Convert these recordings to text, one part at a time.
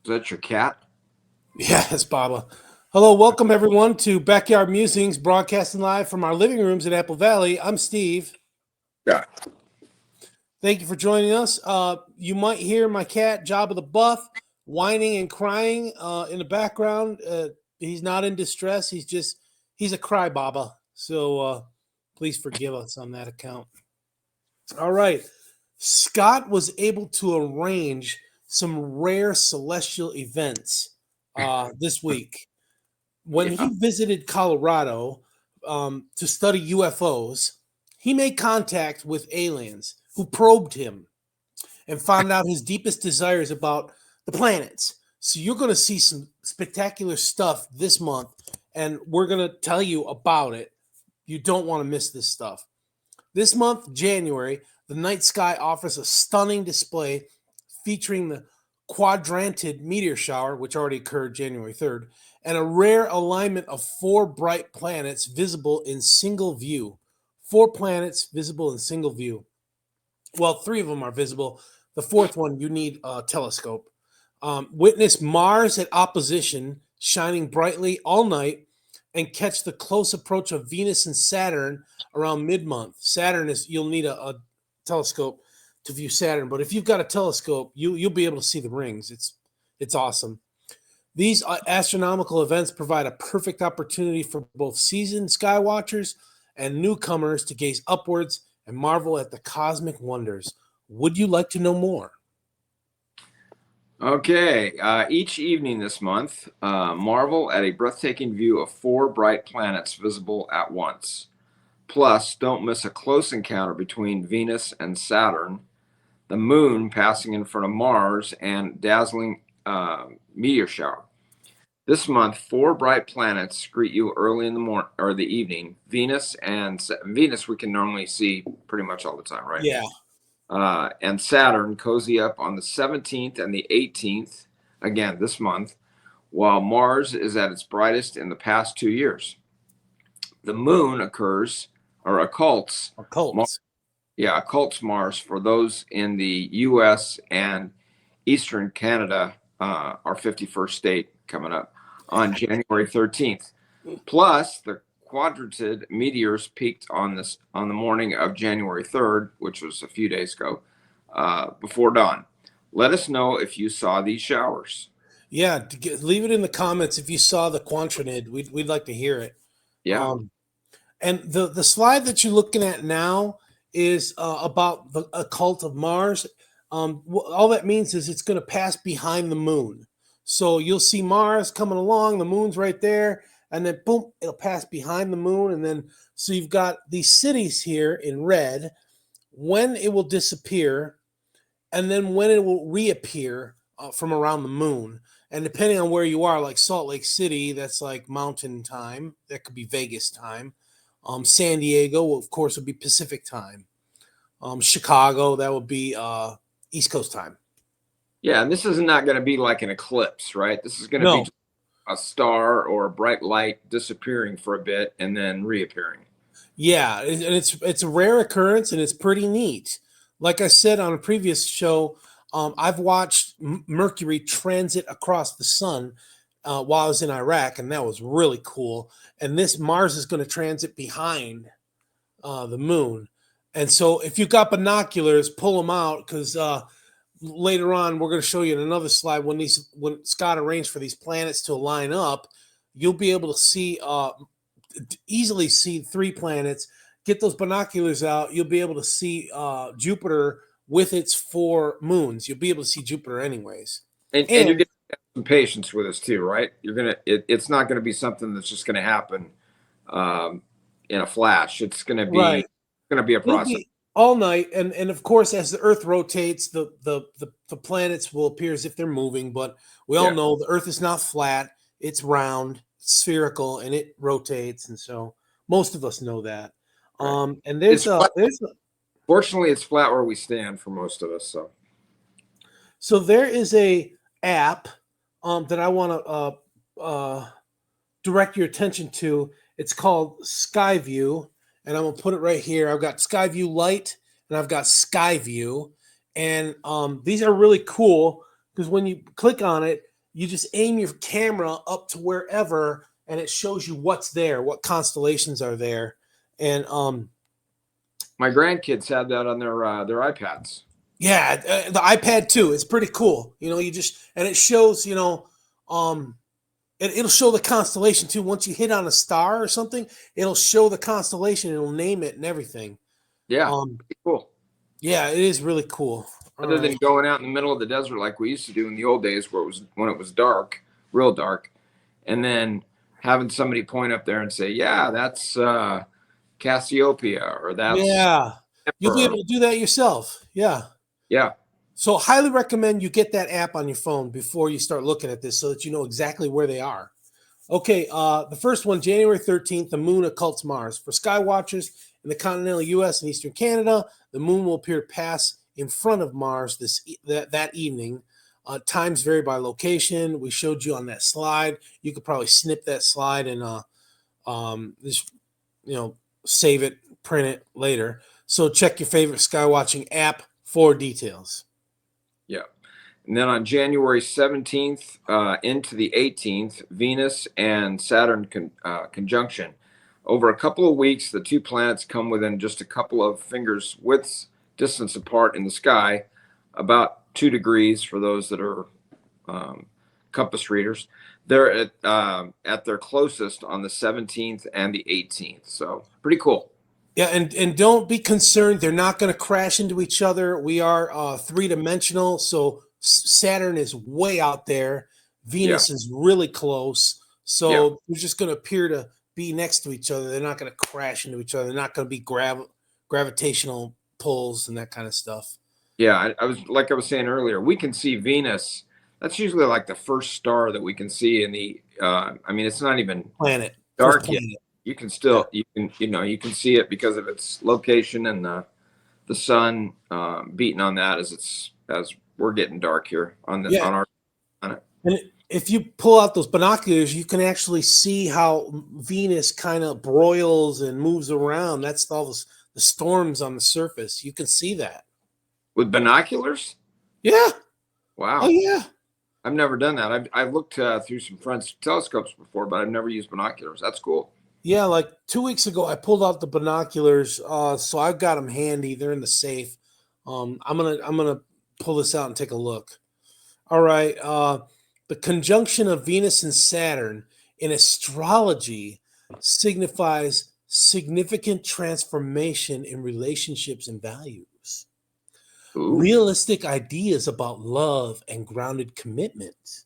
Is that your cat? Yeah, it's Baba. Hello, welcome everyone to Backyard Musings, broadcasting live from our living rooms in Apple Valley. I'm Steve. Yeah. Thank you for joining us. You might hear my cat, Jabba the Buff, whining and crying in the background. He's not in distress. He's a cry Baba. So please forgive us on that account. All right. Scott was able to arrange some rare celestial events this week. When Yeah. he visited Colorado to study UFOs, he made contact with aliens who probed him and found out his deepest desires about the planets. So you're going to see some spectacular stuff this month, and we're going to tell you about it. You don't want to miss this stuff. This month, January, the night sky offers a stunning display featuring the quadrantid meteor shower, which already occurred January 3rd, and a rare alignment of four bright planets visible in single view. Four planets visible in single view. Well, three of them are visible. The fourth one, you need a telescope. Witness Mars at opposition, shining brightly all night, and catch the close approach of Venus and Saturn around mid-month. Saturn is you'll need a telescope to view Saturn, but if you've got a telescope, you'll be able to see the rings. It's awesome. These astronomical events provide a perfect opportunity for both seasoned sky watchers and newcomers to gaze upwards and marvel at the cosmic wonders. Would you like to know more? Okay. Each evening this month, marvel at a breathtaking view of four bright planets visible at once. Plus, don't miss a close encounter between Venus and Saturn, the moon passing in front of Mars, and dazzling meteor shower. This month, four bright planets greet you early in the morning or the evening. Venus we can normally see pretty much all the time, right? Yeah. And Saturn cozy up on the 17th and the 18th, again this month, while Mars is at its brightest in the past 2 years. The moon occurs or occults, Occults. occults Mars for those in the U.S. and Eastern Canada, our 51st state coming up on January 13th. Plus, the quadrantid meteors peaked on the morning of January 3rd, which was a few days ago, before dawn. Let us know if you saw these showers. Yeah, leave it in the comments if you saw the quadrantid. We'd like to hear it. Yeah. And the slide that you're looking at now is about the occult of Mars. All that means is it's going to pass behind the moon. So you'll see Mars coming along, the moon's right there, and then boom, it'll pass behind the moon. And then so you've got these cities here in red, when it will disappear, and then when it will reappear from around the moon. And depending on where you are, like Salt Lake City, that's like mountain time, that could be Vegas time. San Diego, of course, would be Pacific time. Chicago, that would be East Coast time. Yeah, and this is not going to be like an eclipse, right? This is going to be No, just a star or a bright light disappearing for a bit and then reappearing. yeah, and it's a rare occurrence and it's pretty neat. Like I said on a previous show, I've watched Mercury transit across the sun while I was in Iraq, and that was really cool. And this Mars is going to transit behind the moon, and so if you've got binoculars, pull them out because later on we're going to show you in another slide when Scott arranged for these planets to line up, you'll be able to see easily see three planets. Get those binoculars out, you'll be able to see Jupiter with its four moons. You'll be able to see Jupiter anyways. And you're And going to have some patience with us too, right? It's not going to be something that's just going to happen in a flash. It's right, going to be a it'll process. be all night, and of course, as the Earth rotates, the planets will appear as if they're moving. But we all Yeah. know the Earth is not flat; it's round, it's spherical, and it rotates. And so most of us know that. Right. And It's flat. there's Fortunately, it's flat where we stand for most of us. So So there is a app that I want to direct your attention to. It's called Skyview, and I'm gonna put it right here. I've got Skyview Lite and I've got Skyview, and these are really cool because when you click on it, you just aim your camera up to wherever, and it shows you what's there, what constellations are there, and My grandkids had that on their iPads. yeah, the iPad too. It's pretty cool. You just and it shows. It'll show the constellation too. Once you hit on a star or something, it'll show the constellation. It'll name it and everything. Yeah, Um, pretty cool. yeah, it is really cool. All Other right. than going out in the middle of the desert like we used to do in the old days, when it was dark, real dark, and then having somebody point up there and say, "Yeah, that's Cassiopeia," or "That's Yeah, you'll be Emperor." able to do that yourself. Yeah. Yeah, So highly recommend you get that app on your phone before you start looking at this so that you know exactly where they are. Okay, the first one, January 13th, the moon occults Mars. For sky watchers in the continental US and eastern Canada, the moon will appear to pass in front of Mars that evening. Times vary by location. We showed you on that slide. You could probably snip that slide and just save it, print it later. So check your favorite sky watching app for details. yeah. And then on January 17th into the 18th, Venus and Saturn conjunction. Over a couple of weeks, the two planets come within just a couple of fingers' widths distance apart in the sky, about 2 degrees for those that are compass readers. They're at their closest on the 17th and the 18th. So pretty cool. Yeah, and don't be concerned. They're not going to crash into each other. We are three-dimensional, so Saturn is way out there. Yeah. Venus is really close. Yeah. So they're just going to appear to be next to each other. They're not going to crash into each other. They're not going to be gravitational pulls and that kind of stuff. Yeah. I was saying earlier, we can see Venus. That's usually like the first star that we can see in the. I mean, it's not even Planet. dark First yet. planet. You can still you can see it because of its location and the sun beating on that as we're getting dark here on our planet. And if you pull out those binoculars, you can actually see how Venus kind of broils and moves around. That's all the storms on the surface. You can see that. With binoculars? Yeah. Wow. Oh, yeah. I've never done that. I've looked through some friends' telescopes before, but I've never used binoculars. That's cool. Yeah, like 2 weeks ago, I pulled out the binoculars, so I've got them handy. They're in the safe. I'm gonna pull this out and take a look. All right, the conjunction of Venus and Saturn in astrology signifies significant transformation in relationships and values, Ooh. realistic ideas about love and grounded commitment.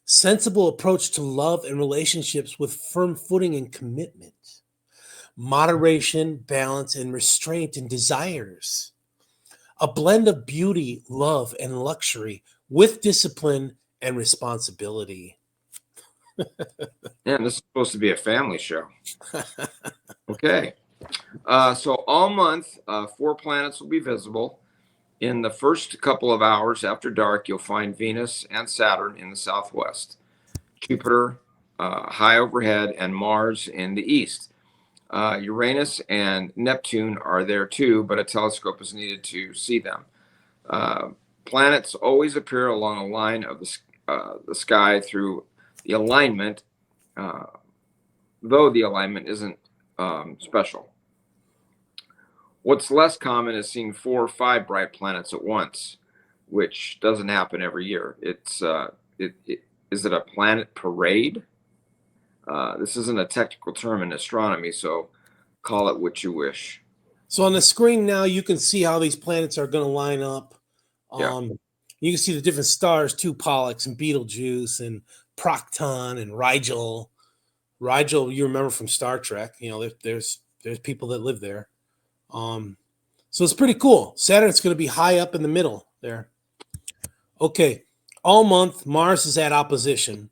Sensible approach to love and relationships with firm footing and commitment, moderation, balance, and restraint in desires, a blend of beauty, love, and luxury with discipline and responsibility. Yeah, this is supposed to be a family show. Okay. So all month, 4 planets will be visible. In the first couple of hours after dark, you'll find Venus and Saturn in the southwest, Jupiter high overhead, and Mars in the east. Uranus and Neptune are there too, but a telescope is needed to see them. Planets always appear along a line of the sky through the alignment, though the alignment isn't special. What's less common is seeing 4 or 5 bright planets at once, which doesn't happen every year. Is it a planet parade? This isn't a technical term in astronomy, so call it what you wish. So on the screen now, you can see how these planets are going to line up. Yeah. You can see the different stars too, Pollux and Betelgeuse and Procton and Rigel. Rigel, you remember from Star Trek. There's people that live there. So it's pretty cool. Saturn's going to be high up in the middle there. Okay. All month, Mars is at opposition.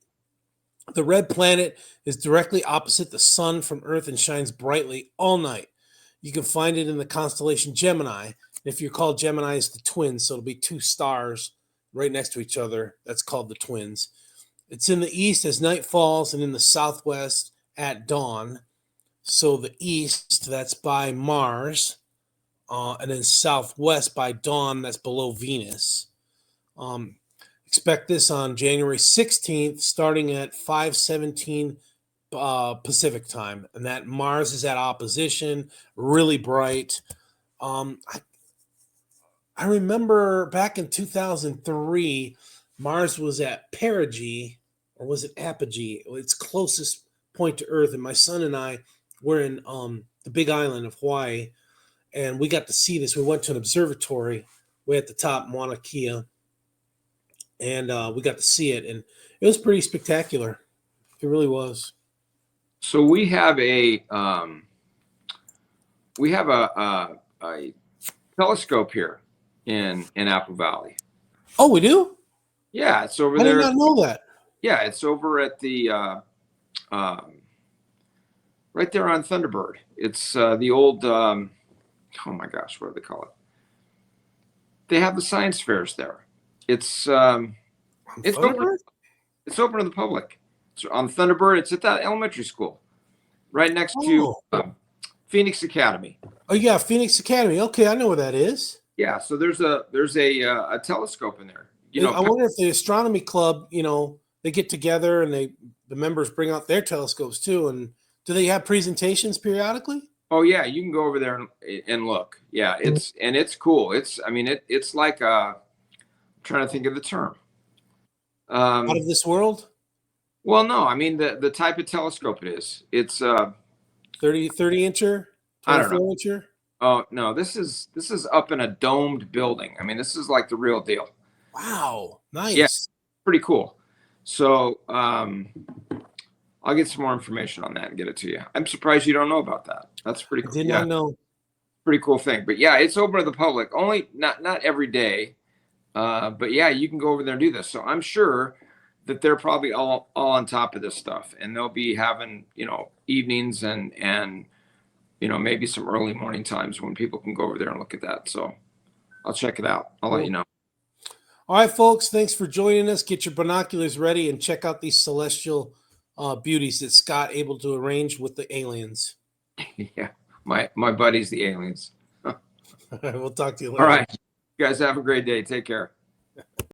The red planet is directly opposite the sun from Earth and shines brightly all night. You can find it in the constellation Gemini. If you're called Gemini, it's the twins. So it'll be 2 stars right next to each other. That's called the twins. It's in the east as night falls and in the southwest at dawn. So the east, that's by Mars, and then southwest by dawn, that's below Venus. Expect this on January 16th, starting at 5:17 Pacific time, and that Mars is at opposition, really bright. I remember back in 2003, Mars was at perigee, or was it apogee? Its closest point to Earth, and my son and I were in the Big Island of Hawaii, and we got to see this. We went to an observatory way at the top, Mauna Kea, and we got to see it, and it was pretty spectacular. It really was. So we have a telescope here in Apple Valley. Oh, we do? Yeah, it's over I there. did not know that. Yeah, it's over at the right there on Thunderbird. It's the old oh my gosh, what do they call it? They have the science fairs there. It's open. It's open to the public. It's on Thunderbird. It's at that elementary school, right next to Phoenix Academy. Oh yeah, Phoenix Academy. Okay, I know where that is. Yeah, so there's a telescope in there. You know, I wonder if the astronomy club, they get together and the members bring out their telescopes too. And do they have presentations periodically? oh yeah, you can go over there and look. Yeah, it's cool. It's like I'm trying to think of the term. Out of this world? Well, no, I mean the type of telescope it is. It's 30 incher? I don't know. 24 incher? Oh no, this is up in a domed building. I mean, this is like the real deal. Wow, nice. Yeah, pretty cool. So I'll get some more information on that and get it to you. I'm surprised you don't know about that. That's pretty cool. I did not know. Pretty cool thing. But yeah, it's open to the public. Only not every day. But yeah, you can go over there and do this. So I'm sure that they're probably all on top of this stuff, and they'll be having evenings and maybe some early morning times when people can go over there and look at that. So I'll check it out. I'll let you know. All right, folks, thanks for joining us. Get your binoculars ready and check out these celestial beauties that Scott able to arrange with the aliens. Yeah, my buddies, the aliens. We'll talk to you later. All right. You guys have a great day. Take care.